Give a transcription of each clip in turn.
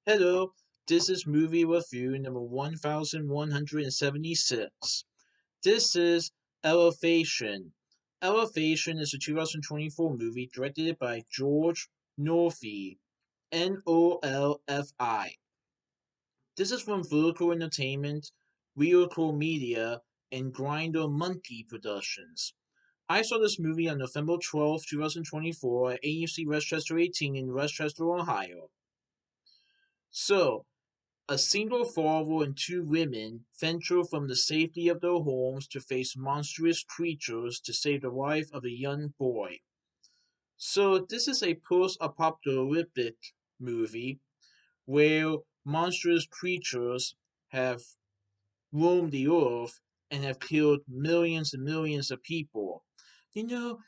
Hello, this is movie review number 1176. This is Elevation. Elevation is a 2024 movie directed by George Norfi, Nolfi. This is from Lyrical Entertainment, Lyrical Media, and Grinder Monkey Productions. I saw this movie on November 12th, 2024 at AMC West Chester 18 in West Chester, Ohio. So, a single father and two women venture from the safety of their homes to face monstrous creatures to save the life of a young boy. So this is a post-apocalyptic movie where monstrous creatures have roamed the earth and have killed millions and millions of people. You know,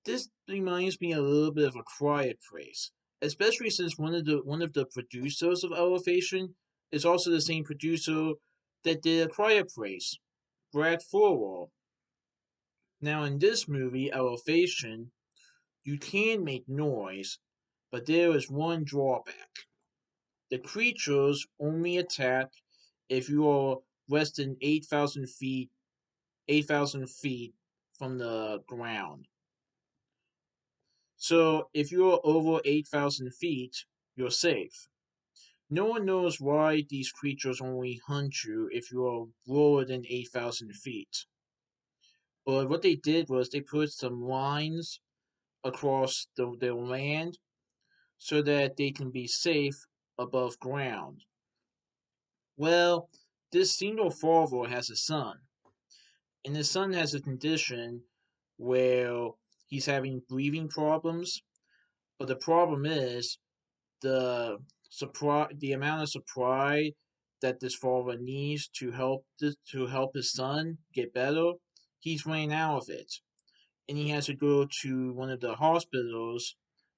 this reminds me a little bit of A Quiet Place, especially since one of the producers of Elevation is also the same producer that did A Quiet Place, Brad Thorwall. Now, in this movie, Elevation, you can make noise, but there is one drawback. The creatures only attack if you are less than 8,000 feet from the ground. So if you're over 8,000 feet, you're safe. No one knows why these creatures only hunt you if you are lower than 8,000 feet. But what they did was they put some lines across the land so that they can be safe above ground. Well, this single father has a son, and his son has a condition where he's having breathing problems. But the problem is the amount of supply that this father needs to help his son get better, he's running out of it, and he has to go to one of the hospitals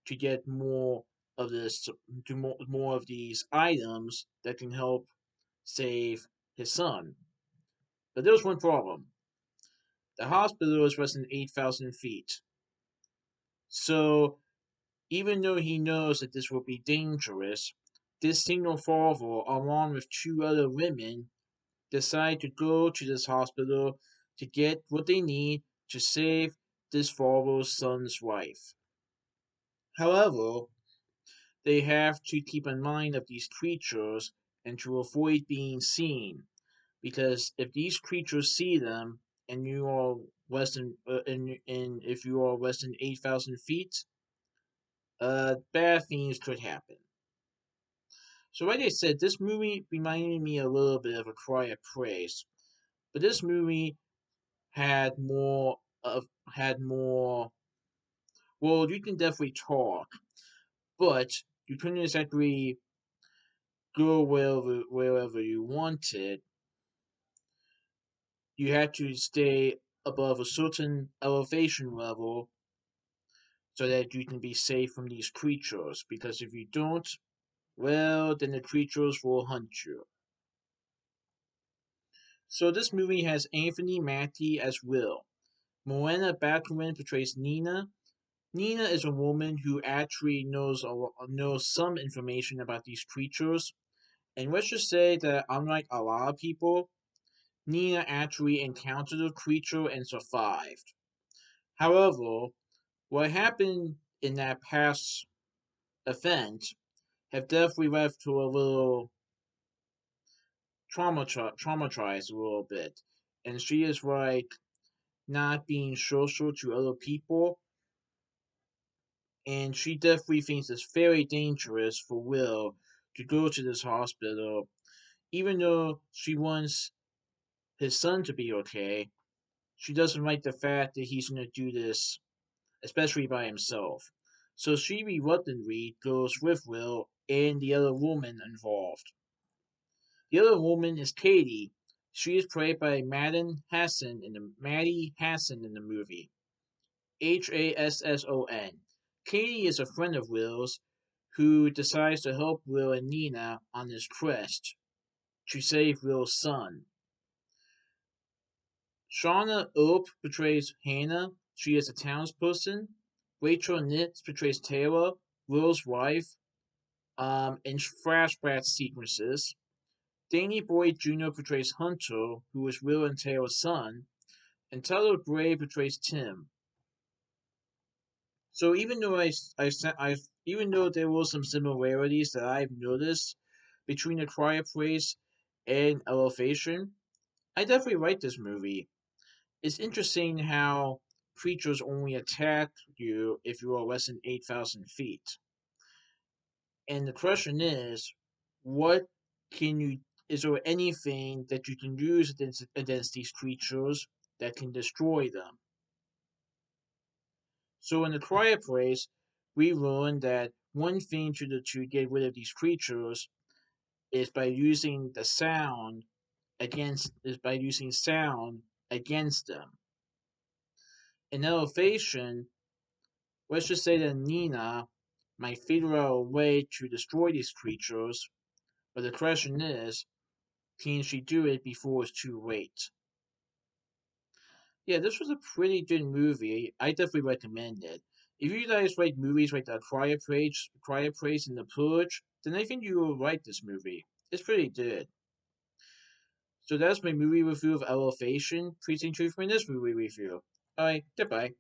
to get more of these items that can help save his son. But there's one problem: the hospital is less than 8,000 feet. So even though he knows that this will be dangerous, this single father, along with two other women, decide to go to this hospital to get what they need to save this father's son's life. However, they have to keep in mind of these creatures and to avoid being seen, because if these creatures see them and you are less than and if you are less than 8,000 feet, bad things could happen. So, like I said, this movie reminded me a little bit of A Quiet Place, but this movie had more. Well, you can definitely talk, but you couldn't exactly go wherever you wanted. You had to stay above a certain elevation level so that you can be safe from these creatures. Because if you don't, well, then the creatures will hunt you. So this movie has Anthony Mackie as Will. Morena Baccarin portrays Nina. Nina is a woman who actually knows some information about these creatures, and let's just say that unlike a lot of people, Nina actually encountered a creature and survived. However, what happened in that past event have definitely left her a little traumatized a little bit, and she is like not being social to other people, and she definitely thinks it's very dangerous for Will to go to this hospital, even though she wants his son to be okay. She doesn't like the fact that he's going to do this, especially by himself. So she reluctantly goes with Will and the other woman involved. The other woman is Katie. She is played by Maddie Hasson in the movie. Hasson. Katie is a friend of Will's who decides to help Will and Nina on this quest to save Will's son. Shauna Ope portrays Hannah. She is a townsperson. Rachel Nitz portrays Taylor, Will's wife. in flashback sequences. Danny Boy Jr. portrays Hunter, who is Will and Taylor's son, and Tyler Gray portrays Tim. So even though there were some similarities that I've noticed between A Quiet Place and Elevation, I definitely like this movie. It's interesting how creatures only attack you if you are less than 8,000 feet. And the question is, what can you? Is there anything that you can use against these creatures that can destroy them? So in the quiet place, we learned that one thing to get rid of these creatures is by using the sound sound against them. In elevation, let's just say that Nina might figure out a way to destroy these creatures, but the question is, can she do it before it's too late? Yeah, this was a pretty good movie. I definitely recommend it. If you guys like movies like The Quiet Place, and The Purge, then I think you will like this movie. It's pretty good. So that's my movie review of Elevation. Please enjoy for this movie review. Alright, goodbye.